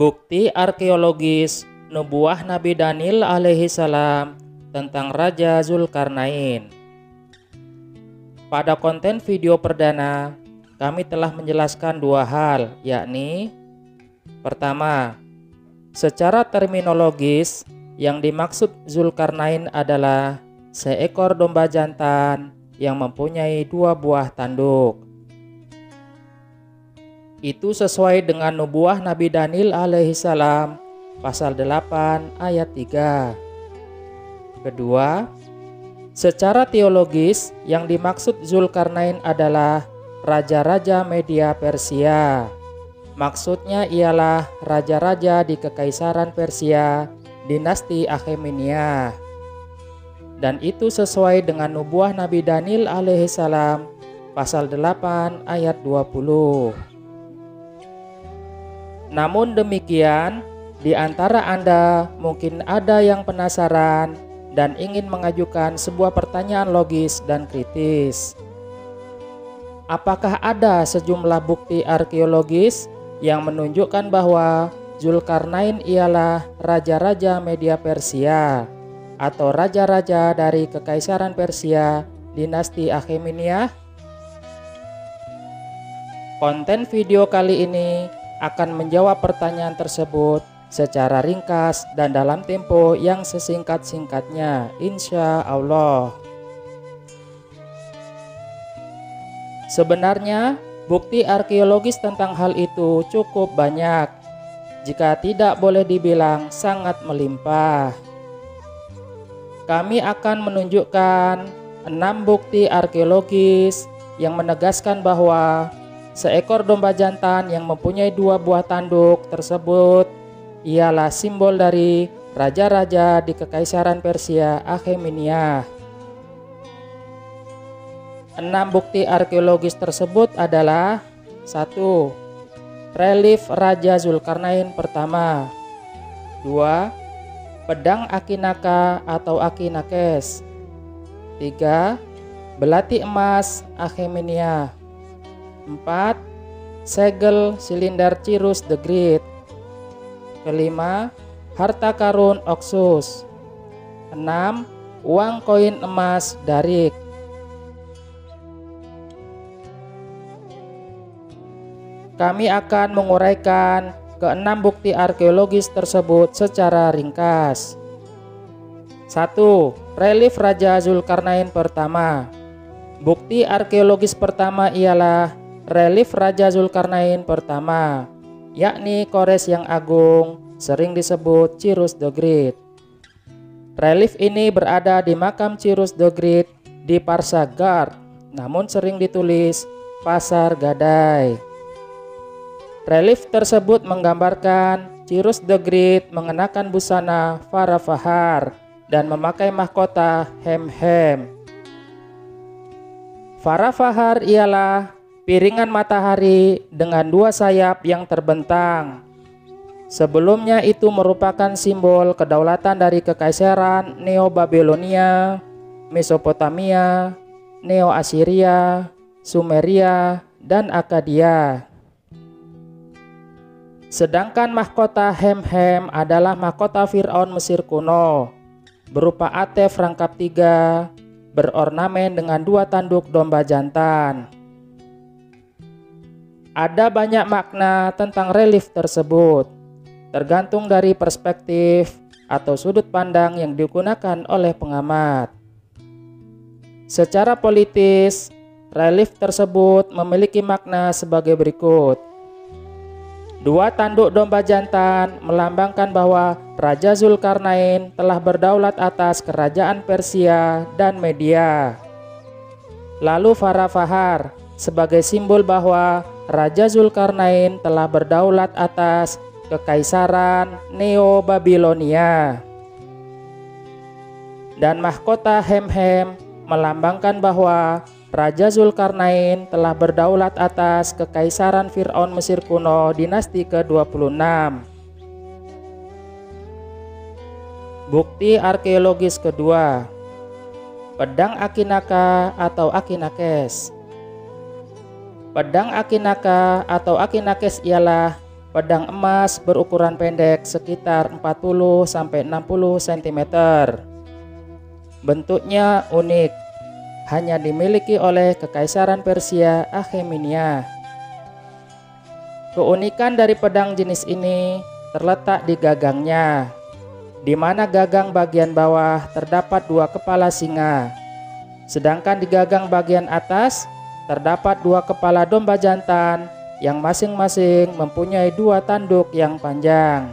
Bukti arkeologis nubuah Nabi Daniel alaihi salam tentang Raja Zulkarnain. Pada konten video perdana, kami telah menjelaskan dua hal, yakni pertama, secara terminologis yang dimaksud Zulkarnain adalah seekor domba jantan yang mempunyai dua buah tanduk. Itu sesuai dengan nubuah Nabi Daniel alaihi salam pasal 8 ayat 3. Kedua, secara teologis yang dimaksud Zulkarnain adalah raja-raja Media Persia. Maksudnya ialah raja-raja di Kekaisaran Persia, dinasti Akhemenia. Dan itu sesuai dengan nubuah Nabi Daniel alaihi salam pasal 8 ayat 20. Namun demikian, di antara Anda mungkin ada yang penasaran dan ingin mengajukan sebuah pertanyaan logis dan kritis. Apakah ada sejumlah bukti arkeologis yang menunjukkan bahwa Zulkarnain ialah raja-raja Media Persia atau raja-raja dari Kekaisaran Persia, dinasti Akhemenia? Konten video kali ini akan menjawab pertanyaan tersebut secara ringkas dan dalam tempo yang sesingkat-singkatnya, insya Allah. Sebenarnya, bukti arkeologis tentang hal itu cukup banyak, jika tidak boleh dibilang sangat melimpah. Kami akan menunjukkan 6 bukti arkeologis yang menegaskan bahwa seekor domba jantan yang mempunyai dua buah tanduk tersebut ialah simbol dari raja-raja di Kekaisaran Persia Akhemenia. 6 bukti arkeologis tersebut adalah 1. Relief Raja Zulkarnain pertama. 2. Pedang Akinaka atau Akinakes. 3. Belati emas Akhemenia. 4. Segel silinder Cyrus the Great. 5. Harta karun Oxus. 6. Uang koin emas Darik. Kami akan menguraikan ke-6 bukti arkeologis tersebut secara ringkas. 1. Relief Raja Zulkarnain pertama. Bukti arkeologis pertama ialah relief Raja Zulkarnain pertama, yakni Kores yang Agung, sering disebut Cyrus the Great. Relief ini berada di makam Cyrus the Great di Parsagard, namun sering ditulis Pasar Gadai. Relief tersebut menggambarkan Cyrus the Great mengenakan busana Farafahar dan memakai mahkota Hem-Hem. Farafahar ialah piringan matahari dengan dua sayap yang terbentang. Sebelumnya itu merupakan simbol kedaulatan dari Kekaisaran Neo-Babilonia, Mesopotamia, Neo-Assyria, Sumeria, dan Akkadia. Sedangkan mahkota Hem-Hem adalah mahkota Fir'aun Mesir kuno, berupa atef rangkap 3, berornamen dengan 2 tanduk domba jantan. Ada banyak makna tentang relief tersebut, tergantung dari perspektif atau sudut pandang yang digunakan oleh pengamat. Secara politis, relief tersebut memiliki makna sebagai berikut. 2 tanduk domba jantan melambangkan bahwa Raja Zulkarnain telah berdaulat atas kerajaan Persia dan Media. Lalu Farafahar sebagai simbol bahwa Raja Zulkarnain telah berdaulat atas Kekaisaran Neo-Babilonia. Dan mahkota Hem-Hem melambangkan bahwa Raja Zulkarnain telah berdaulat atas Kekaisaran Fir'aun Mesir kuno dinasti ke-26. Bukti arkeologis kedua, pedang Akinaka atau Akinakes. Pedang Akinaka atau Akinakes ialah pedang emas berukuran pendek sekitar 40-60 cm. Bentuknya unik, hanya dimiliki oleh Kekaisaran Persia Akhemenia. Keunikan dari pedang jenis ini terletak di gagangnya, di mana gagang bagian bawah terdapat 2 kepala singa, sedangkan di gagang bagian atas terdapat 2 kepala domba jantan yang masing-masing mempunyai 2 tanduk yang panjang.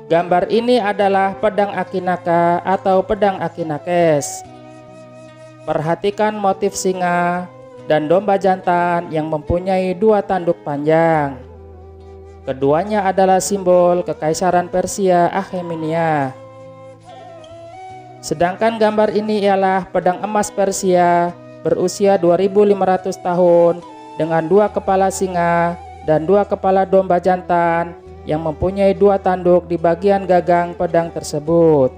Gambar ini adalah pedang Akinaka atau pedang Akinakes. Perhatikan motif singa dan domba jantan yang mempunyai 2 tanduk panjang. Keduanya adalah simbol Kekaisaran Persia Akhemenia. Sedangkan gambar ini ialah pedang emas Persia berusia 2500 tahun dengan 2 kepala singa dan 2 kepala domba jantan yang mempunyai 2 tanduk di bagian gagang pedang tersebut.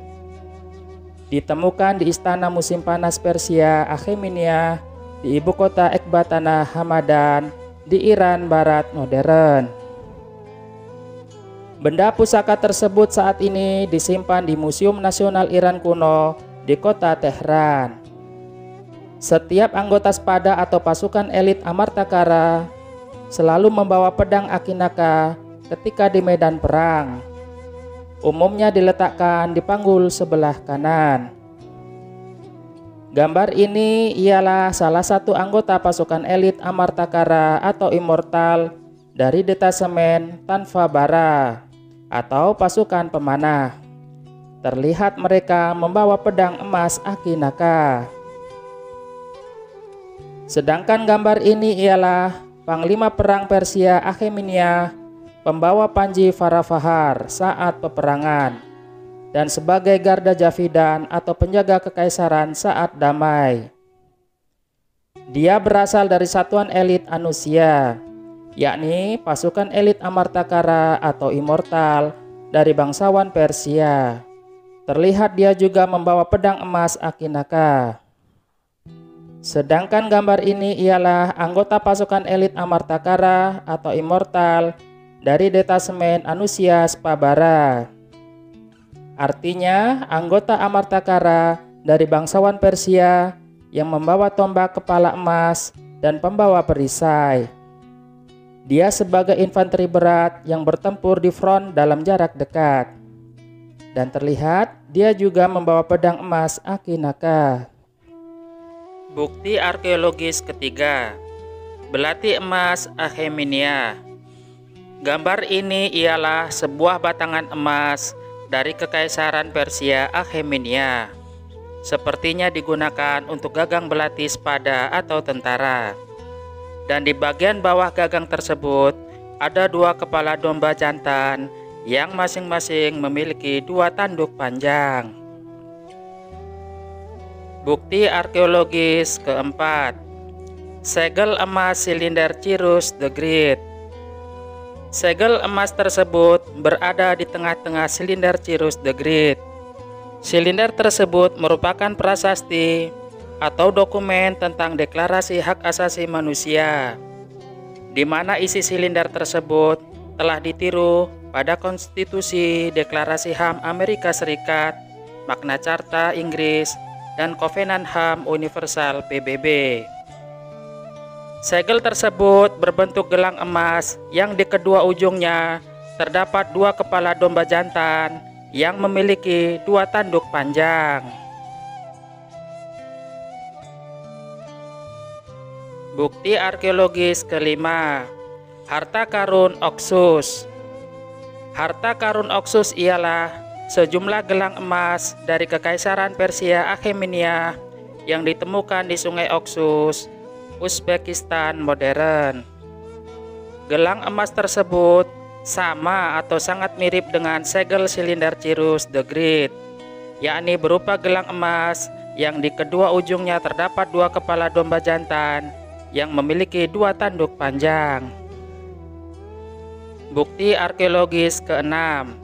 Ditemukan di Istana Musim Panas Persia Akhemenia di ibu kota Ekbatana Hamadan di Iran Barat modern. Benda pusaka tersebut saat ini disimpan di Museum Nasional Iran Kuno di kota Tehran. Setiap anggota spada atau pasukan elit Amartakara selalu membawa pedang Akinaka ketika di medan perang. Umumnya diletakkan di panggul sebelah kanan. Gambar ini ialah salah satu anggota pasukan elit Amartakara atau Immortal dari detasemen Tanfa Bara atau pasukan pemanah. Terlihat mereka membawa pedang emas Akinaka. Sedangkan gambar ini ialah Panglima Perang Persia Akhemenia, pembawa panji Farafahar saat peperangan, dan sebagai garda Javidan atau penjaga kekaisaran saat damai. Dia berasal dari satuan elit Anusia, yakni pasukan elit Amartakara atau Immortal dari bangsawan Persia. Terlihat dia juga membawa pedang emas Akinaka. Sedangkan gambar ini ialah anggota pasukan elit Amartakara atau Immortal dari detasemen Anusia Spabara. Artinya anggota Amartakara dari bangsawan Persia yang membawa tombak kepala emas dan pembawa perisai. Dia sebagai infanteri berat yang bertempur di front dalam jarak dekat. Dan terlihat dia juga membawa pedang emas Akinaka. Bukti arkeologis ketiga, belati emas Akhemenia. Gambar ini ialah sebuah batangan emas dari Kekaisaran Persia Akhemenia. Sepertinya digunakan untuk gagang belati spada atau tentara. Dan di bagian bawah gagang tersebut ada 2 kepala domba jantan yang masing-masing memiliki 2 tanduk panjang. Bukti arkeologis keempat, segel emas silinder Cyrus the Great. Segel emas tersebut berada di tengah-tengah silinder Cyrus the Great. Silinder tersebut merupakan prasasti atau dokumen tentang deklarasi hak asasi manusia, di mana isi silinder tersebut telah ditiru pada Konstitusi Deklarasi HAM Amerika Serikat, Magna Carta Inggris, dan Kovenan HAM Universal PBB. Segel tersebut berbentuk gelang emas yang di kedua ujungnya terdapat 2 kepala domba jantan yang memiliki 2 tanduk panjang. Bukti arkeologis kelima, harta karun Oxus. Harta karun Oxus ialah sejumlah gelang emas dari Kekaisaran Persia Akhemenia yang ditemukan di Sungai Oxus, Uzbekistan modern. Gelang emas tersebut sama atau sangat mirip dengan segel silinder Cyrus the Great, yakni berupa gelang emas yang di kedua ujungnya terdapat 2 kepala domba jantan yang memiliki 2 tanduk panjang. Bukti arkeologis keenam,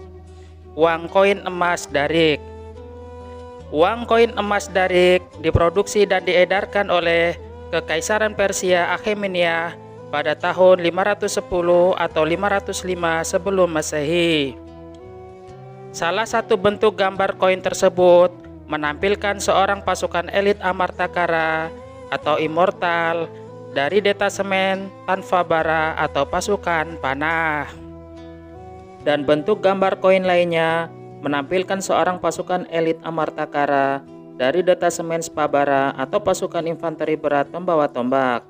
uang koin emas Darik. Uang koin emas Darik diproduksi dan diedarkan oleh Kekaisaran Persia Akhemenia pada tahun 510 atau 505 sebelum Masehi. Salah satu bentuk gambar koin tersebut menampilkan seorang pasukan elit Amartakara atau immortal dari detasemen tanpa bara atau pasukan panah. Dan bentuk gambar koin lainnya menampilkan seorang pasukan elit Amartakara dari detasemen Spabara atau pasukan infanteri berat pembawa tombak.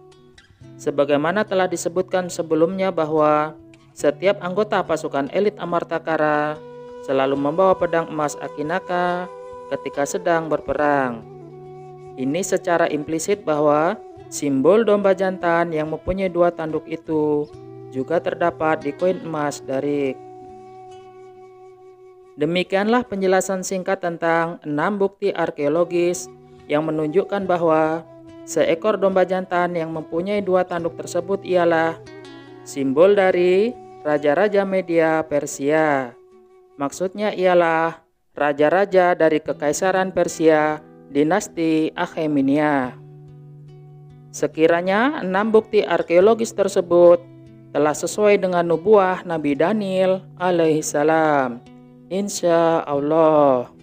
Sebagaimana telah disebutkan sebelumnya bahwa setiap anggota pasukan elit Amartakara selalu membawa pedang emas Akinaka ketika sedang berperang. Ini secara implisit bahwa simbol domba jantan yang mempunyai 2 tanduk itu juga terdapat di koin emas Darik. Demikianlah penjelasan singkat tentang 6 bukti arkeologis yang menunjukkan bahwa seekor domba jantan yang mempunyai 2 tanduk tersebut ialah simbol dari Raja-Raja Media Persia. Maksudnya ialah raja-raja dari Kekaisaran Persia dinasti Akhemenia. Sekiranya 6 bukti arkeologis tersebut telah sesuai dengan nubuah Nabi Daniel alaihissalam, insya Allah.